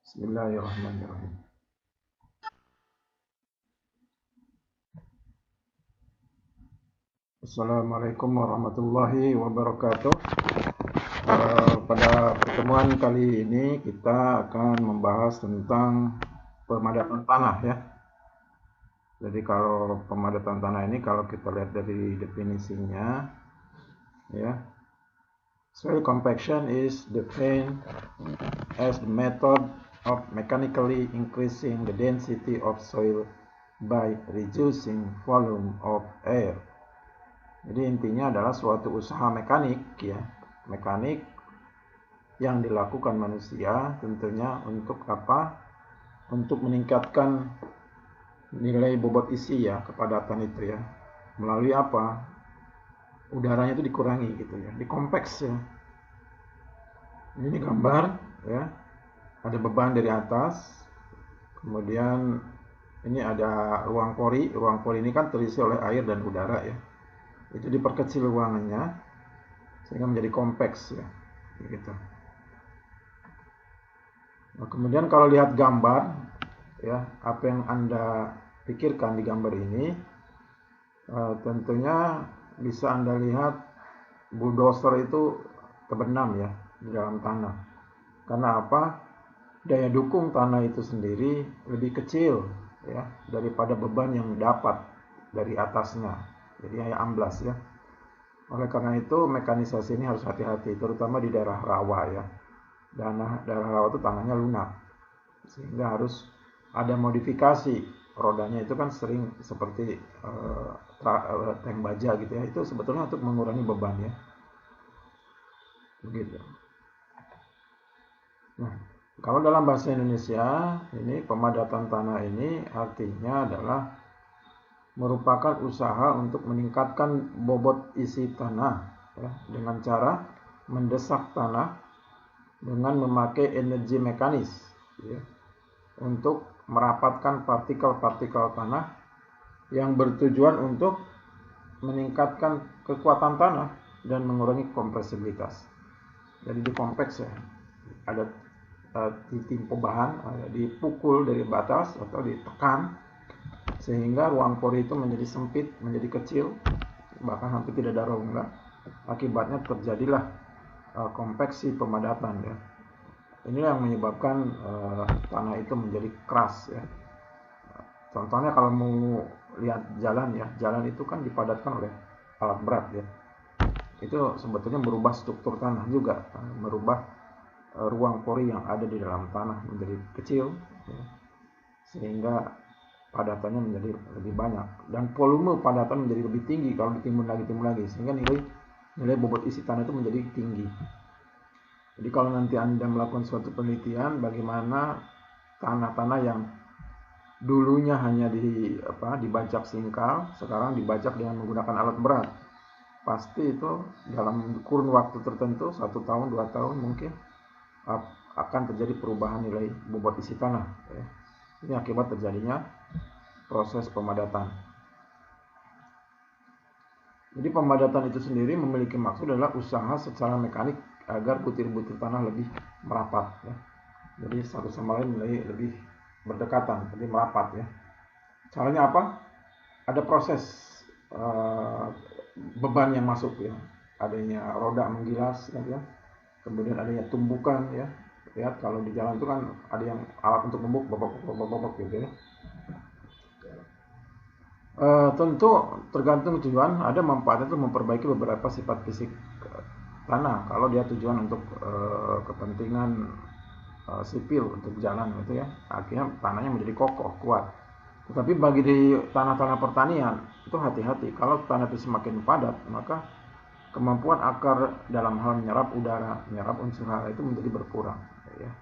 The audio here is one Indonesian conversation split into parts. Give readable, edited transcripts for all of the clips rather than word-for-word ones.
Bismillahirrahmanirrahim. Assalamualaikum warahmatullahi wabarakatuh. Pada pertemuan kali ini kita akan membahas tentang pemadatan tanah ya. Jadi kalau pemadatan tanah ini kalau kita lihat dari definisinya ya, soil compaction is defined as the method of mechanically increasing the density of soil by reducing volume of air. Jadi intinya adalah suatu usaha mekanik ya, mekanik yang dilakukan manusia tentunya untuk apa? Untuk meningkatkan nilai bobot isi ya, kepadatan itu ya. Melalui apa? Udaranya itu dikurangi gitu ya, dikompaks ya. Ini gambar ya. Ada beban dari atas. Kemudian ini ada ruang pori. Ruang pori ini kan terisi oleh air dan udara ya. Itu diperkecil ruangannya sehingga menjadi kompleks ya, gitu. Nah, kemudian kalau lihat gambar ya, apa yang Anda pikirkan di gambar ini, tentunya bisa Anda lihat bulldozer itu terbenam ya di dalam tanah. Karena apa? Daya dukung tanah itu sendiri lebih kecil ya daripada beban yang dapat dari atasnya. Jadi hanya amblas ya. Oleh karena itu mekanisasi ini harus hati-hati, terutama di daerah rawa ya. Daerah rawa itu tanahnya lunak, sehingga harus ada modifikasi. Rodanya itu kan sering seperti tank baja gitu ya. Itu sebetulnya untuk mengurangi beban ya. Begitu. Nah, kalau dalam bahasa Indonesia ini pemadatan tanah ini artinya adalah merupakan usaha untuk meningkatkan bobot isi tanah ya, dengan cara mendesak tanah dengan memakai energi mekanis ya, untuk merapatkan partikel-partikel tanah yang bertujuan untuk meningkatkan kekuatan tanah dan mengurangi kompresibilitas. Jadi dikompress ya, ada ditimpa bahan, dipukul dari batas atau ditekan sehingga ruang pori itu menjadi sempit, menjadi kecil, bahkan hampir tidak ada rongga. Akibatnya terjadilah kompaksi pemadatan ya. Inilah yang menyebabkan tanah itu menjadi keras ya. Contohnya kalau mau lihat jalan ya, jalan itu kan dipadatkan oleh alat berat ya. Itu sebetulnya merubah struktur tanah juga, merubah ruang pori yang ada di dalam tanah menjadi kecil ya, sehingga padatannya menjadi lebih banyak dan volume padatan menjadi lebih tinggi kalau ditimbun lagi sehingga nilai bobot isi tanah itu menjadi tinggi. Jadi kalau nanti Anda melakukan suatu penelitian bagaimana tanah-tanah yang dulunya hanya dibajak singkal, sekarang dibajak dengan menggunakan alat berat, pasti itu dalam kurun waktu tertentu 1 tahun 2 tahun mungkin akan terjadi perubahan nilai bobot isi tanah ya. Ini akibat terjadinya proses pemadatan. Jadi pemadatan itu sendiri memiliki maksud adalah usaha secara mekanik agar butir-butir tanah lebih merapat ya. Jadi satu sama lain lebih berdekatan, lebih merapat ya. Caranya apa? Ada proses beban yang masuk ya. Adanya roda menggilas ya. Kemudian adanya tumbukan ya. Lihat kalau di jalan itu kan ada yang alat untuk numbuk bobok gitu ya. Tentu tergantung tujuan. Ada manfaatnya itu memperbaiki beberapa sifat fisik tanah. Kalau dia tujuan untuk kepentingan sipil untuk jalan gitu ya, akhirnya tanahnya menjadi kokoh kuat. Tetapi bagi di tanah-tanah pertanian itu hati-hati. Kalau tanah itu semakin padat, maka kemampuan akar dalam hal menyerap udara, menyerap unsur hara itu menjadi berkurang. Ya.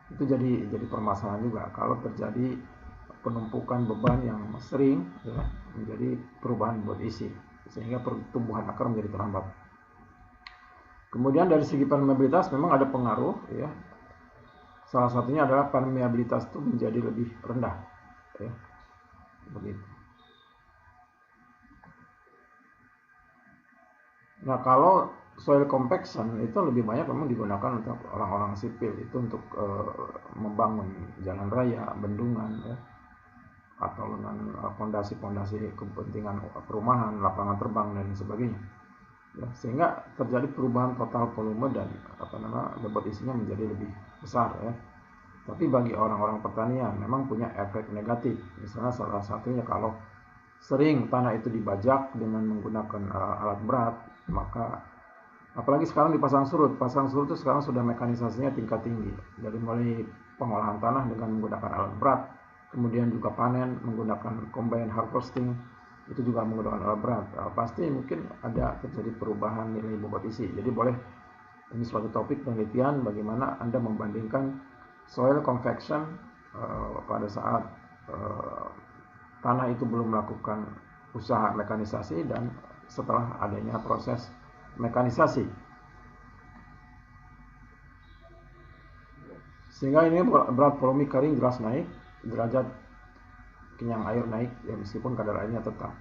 Itu jadi permasalahan juga. Kalau terjadi penumpukan beban yang sering ya, menjadi perubahan bobot isi sehingga pertumbuhan akar menjadi terhambat. Kemudian dari segi permeabilitas memang ada pengaruh ya. Salah satunya adalah permeabilitas itu menjadi lebih rendah ya. Begitu. Nah, kalau soil compaction itu lebih banyak memang digunakan untuk orang-orang sipil, itu untuk membangun jalan raya, bendungan, ya, atau dengan fondasi-fondasi kepentingan perumahan, lapangan terbang dan sebagainya. Ya, sehingga terjadi perubahan total volume dan bobot isinya menjadi lebih besar, ya. Tapi bagi orang-orang pertanian memang punya efek negatif. Misalnya salah satunya kalau sering tanah itu dibajak dengan menggunakan alat berat, maka apalagi sekarang dipasang surut. Pasang surut itu sekarang sudah mekanisasinya tingkat tinggi. Jadi mulai pengolahan tanah dengan menggunakan alat berat, kemudian juga panen menggunakan combine harvesting, itu juga menggunakan alat berat. Pasti mungkin ada terjadi perubahan nilai bobot isi. Jadi boleh, ini suatu topik penelitian bagaimana Anda membandingkan soil compaction pada saat tanah itu belum melakukan usaha mekanisasi dan setelah adanya proses mekanisasi. Sehingga ini berat volume kering jelas naik, derajat kenyang air naik, ya, meskipun kadar airnya tetap.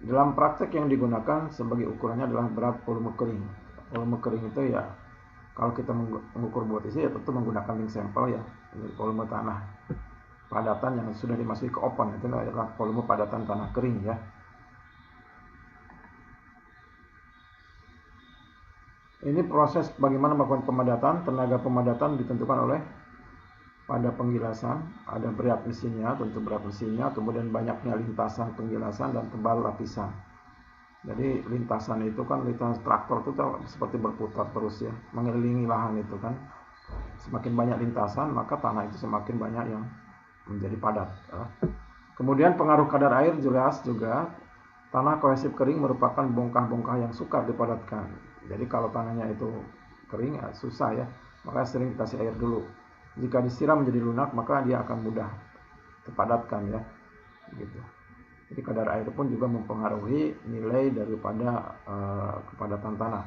Dalam praktek yang digunakan sebagai ukurannya adalah berat volume kering. Volume kering itu ya, kalau kita mengukur bobot isi ya tentu menggunakan link sampel, ya, volume tanah padatan yang sudah dimasuki ke open, itu adalah volume padatan tanah kering, ya. Ini proses bagaimana melakukan pemadatan. Tenaga pemadatan ditentukan oleh pada penggilasan, ada berat mesinnya, tentu berat mesinnya, kemudian banyaknya lintasan penggilasan dan tebal lapisan. Jadi lintasan itu kan, lintasan traktor itu seperti berputar terus, ya, mengelilingi lahan itu kan. Semakin banyak lintasan, maka tanah itu semakin banyak yang menjadi padat. Kemudian pengaruh kadar air jelas juga. Tanah kohesif kering merupakan bongkah-bongkah yang sukar dipadatkan. Jadi kalau tanahnya itu kering, ya susah, ya, maka sering dikasih air dulu. Jika disiram menjadi lunak, maka dia akan mudah terpadatkan, ya, gitu. Jadi kadar air pun juga mempengaruhi nilai daripada kepadatan tanah.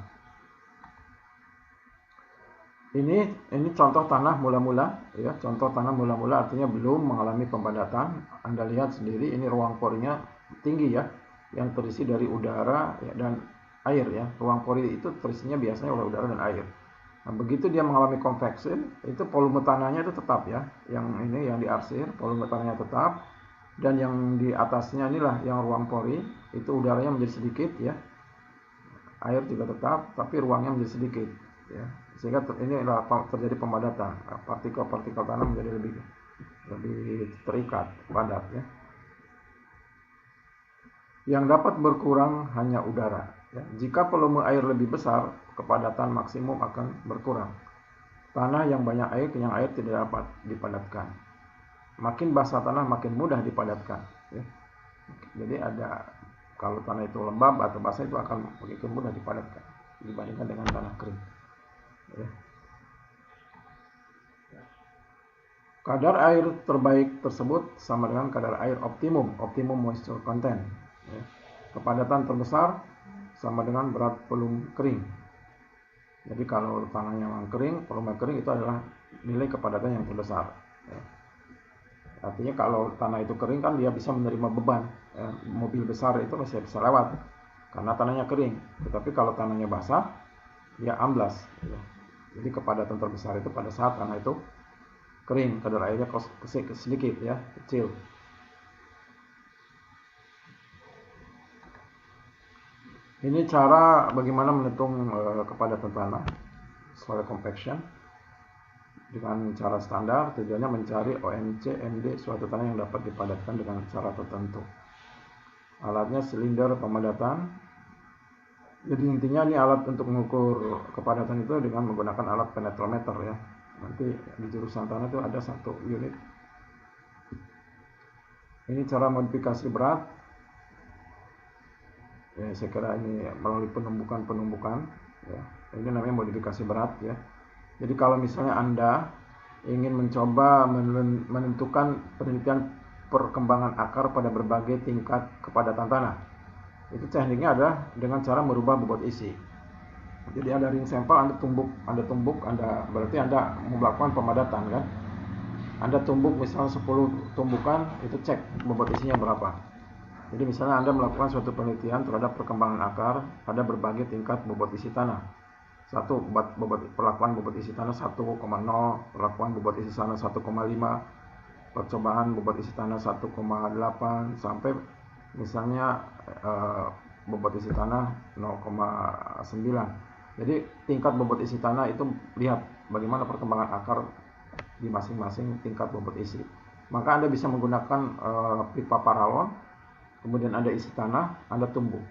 Ini contoh tanah mula-mula, ya. Contoh tanah mula-mula artinya belum mengalami pemadatan. Anda lihat sendiri, ini ruang porinya tinggi, ya, yang terisi dari udara, ya, dan air, ya. Ruang pori itu terisinya biasanya oleh udara dan air. Nah, begitu dia mengalami convection, itu volume tanahnya itu tetap, ya. Yang ini yang diarsir, volume tanahnya tetap, dan yang di atasnya inilah yang ruang pori, itu udaranya menjadi sedikit, ya. Air juga tetap, tapi ruangnya menjadi sedikit, ya. Sehingga ini terjadi pemadatan. Partikel-partikel tanah menjadi lebih terikat, padat, ya. Yang dapat berkurang hanya udara, ya. Jika volume air lebih besar, kepadatan maksimum akan berkurang. Tanah yang banyak air, kenyang air tidak dapat dipadatkan. Makin basah tanah, makin mudah dipadatkan, ya. Jadi kalau tanah itu lembab atau basah, itu akan makin mudah dipadatkan dibandingkan dengan tanah kering, ya. Kadar air terbaik tersebut sama dengan kadar air optimum moisture content, ya. Kepadatan terbesar sama dengan berat volume kering. Jadi kalau tanahnya memang kering, volume kering itu adalah nilai kepadatan yang terbesar, ya. Artinya kalau tanah itu kering kan dia bisa menerima beban, ya. Mobil besar itu masih bisa lewat karena tanahnya kering. Tetapi kalau tanahnya basah, dia amblas, ya. Jadi kepadatan terbesar itu pada saat tanah itu kering, kadar airnya sedikit, ya, kecil. Ini cara bagaimana menghitung kepadatan tanah, soil compaction, dengan cara standar. Tujuannya mencari OMC MD suatu tanah yang dapat dipadatkan dengan cara tertentu. Alatnya silinder pemadatan. Jadi intinya ini alat untuk mengukur kepadatan itu dengan menggunakan alat penetrometer, ya. Nanti di jurusan tanah itu ada satu unit. Ini cara modifikasi berat. Ya, saya kira ini melalui penumbukan, ya. Ini namanya modifikasi berat, ya. Jadi kalau misalnya Anda ingin mencoba menentukan penelitian perkembangan akar pada berbagai tingkat kepadatan tanah, itu tekniknya adalah dengan cara merubah bobot isi. Jadi ada ring sampel, Anda tumbuk, berarti Anda melakukan pemadatan, kan. Anda tumbuk misalnya 10 tumbukan, itu cek bobot isinya berapa. Jadi misalnya Anda melakukan suatu penelitian terhadap perkembangan akar pada berbagai tingkat bobot isi tanah. Perlakuan bobot isi tanah 1,0, perlakuan bobot isi tanah 1,5, percobaan bobot isi tanah 1,8 sampai misalnya bobot isi tanah 0,9. Jadi tingkat bobot isi tanah itu lihat bagaimana perkembangan akar di masing-masing tingkat bobot isi. Maka Anda bisa menggunakan pipa paralon, kemudian ada isi tanah, Anda tumbuk.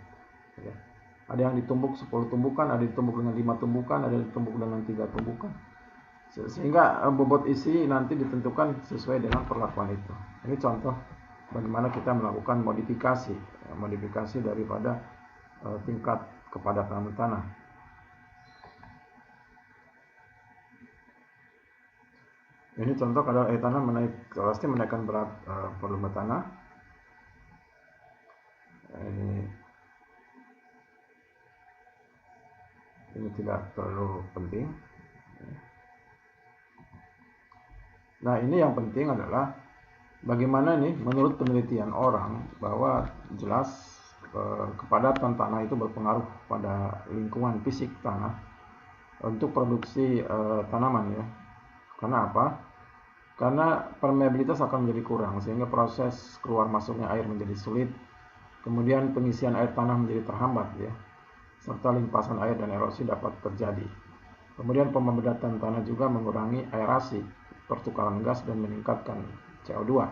Ya. Ada yang ditumbuk 10 tumbukan, ada ditumbuk dengan 5 tumbukan, ada ditumbuk dengan 3 tumbukan. Sehingga bobot isi nanti ditentukan sesuai dengan perlakuan itu. Ini contoh bagaimana kita melakukan modifikasi daripada tingkat kepadatan tanah. Ini contoh kadar air tanah pasti menaikkan berat volume tanah. Ini tidak terlalu penting. Nah, ini yang penting adalah bagaimana ini menurut penelitian orang bahwa jelas kepadatan tanah itu berpengaruh pada lingkungan fisik tanah untuk produksi tanaman ya. Karena apa? Karena permeabilitas akan menjadi kurang sehingga proses keluar masuknya air menjadi sulit. Kemudian pengisian air tanah menjadi terhambat ya. Serta limpasan air dan erosi dapat terjadi. Kemudian pembedahan tanah juga mengurangi aerasi, pertukaran gas dan meningkatkan CO2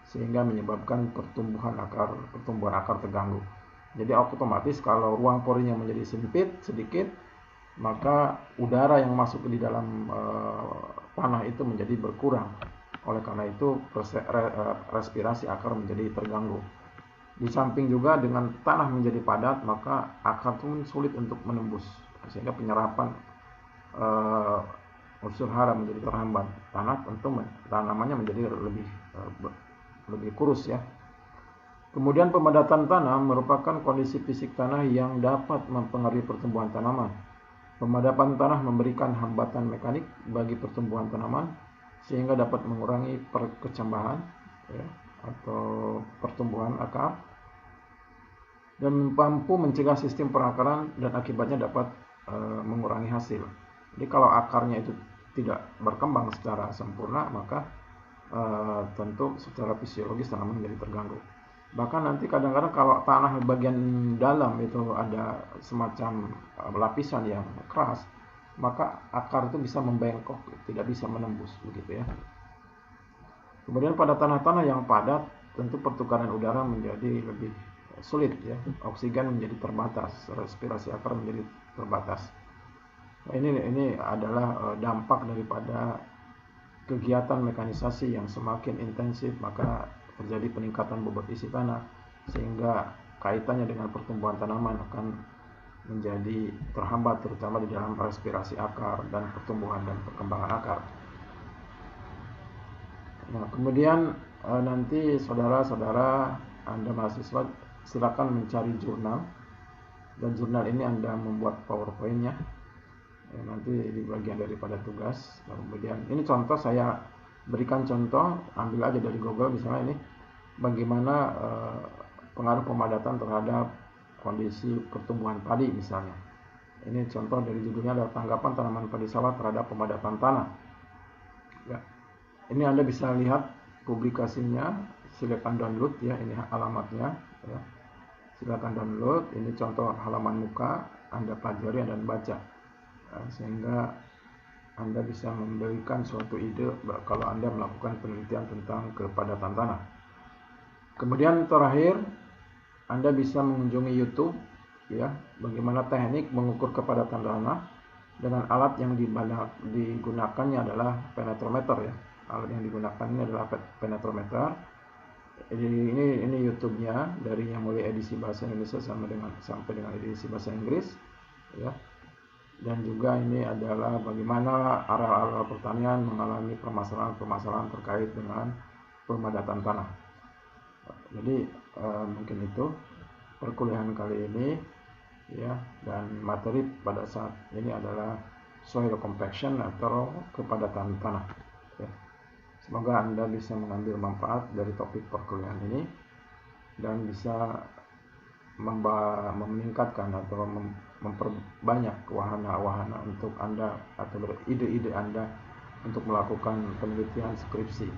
sehingga menyebabkan pertumbuhan akar terganggu. Jadi otomatis kalau ruang porinya menjadi sempit sedikit, maka udara yang masuk di dalam tanah itu menjadi berkurang. Oleh karena itu respirasi akar menjadi terganggu. Di samping juga dengan tanah menjadi padat, maka akar pun sulit untuk menembus sehingga penyerapan unsur hara menjadi terhambat. Tanah tentu tanamannya menjadi lebih kurus ya. Kemudian pemadatan tanah merupakan kondisi fisik tanah yang dapat mempengaruhi pertumbuhan tanaman. Pemadapan tanah memberikan hambatan mekanik bagi pertumbuhan tanaman sehingga dapat mengurangi perkecambahan ya, atau pertumbuhan akar dan mampu mencegah sistem perakaran dan akibatnya dapat mengurangi hasil. Jadi kalau akarnya itu tidak berkembang secara sempurna, maka tentu secara fisiologis tanaman menjadi terganggu. Bahkan nanti kadang-kadang kalau tanah bagian dalam itu ada semacam lapisan yang keras, maka akar itu bisa membengkok, tidak bisa menembus begitu ya. Kemudian pada tanah-tanah yang padat, tentu pertukaran udara menjadi lebih sulit ya. Oksigen menjadi terbatas, respirasi akar menjadi terbatas. Nah, ini adalah dampak daripada kegiatan mekanisasi yang semakin intensif, maka terjadi peningkatan bobot isi tanah sehingga kaitannya dengan pertumbuhan tanaman akan menjadi terhambat terutama di dalam respirasi akar dan pertumbuhan dan perkembangan akar. Nah, kemudian nanti saudara-saudara Anda mahasiswa silakan mencari jurnal, dan jurnal ini Anda membuat PowerPoint-nya. Nanti di bagian daripada tugas. Kemudian ini contoh, saya berikan contoh, ambil aja dari Google misalnya ini bagaimana pengaruh pemadatan terhadap kondisi pertumbuhan padi misalnya. Ini contoh dari judulnya adalah tanggapan tanaman padi sawah terhadap pemadatan tanah. Ya. Ini Anda bisa lihat publikasinya, silakan download ya, ini alamatnya ya. Silakan download, ini contoh halaman muka, Anda pelajari dan baca. Sehingga Anda bisa memberikan suatu ide kalau Anda melakukan penelitian tentang kepadatan tanah. Kemudian terakhir, Anda bisa mengunjungi YouTube ya, bagaimana teknik mengukur kepadatan tanah dengan alat yang digunakannya adalah penetrometer ya. Alat yang digunakan ini adalah penetrometer. Ini YouTube-nya dari yang mulai edisi bahasa Indonesia sampai dengan edisi bahasa Inggris ya. Dan juga ini adalah bagaimana areal-areal pertanian mengalami permasalahan-permasalahan terkait dengan pemadatan tanah. Jadi mungkin itu perkuliahan kali ini ya, dan materi pada saat ini adalah soil compaction atau kepadatan tanah ya. Semoga Anda bisa mengambil manfaat dari topik perkuliahan ini. dan bisa meningkatkan atau memperbanyak wahana-wahana untuk Anda atau ide-ide Anda untuk melakukan penelitian skripsi,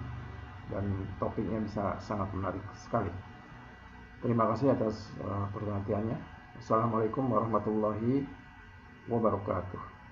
dan topiknya bisa sangat menarik sekali. Terima kasih atas perhatiannya. Assalamualaikum warahmatullahi wabarakatuh.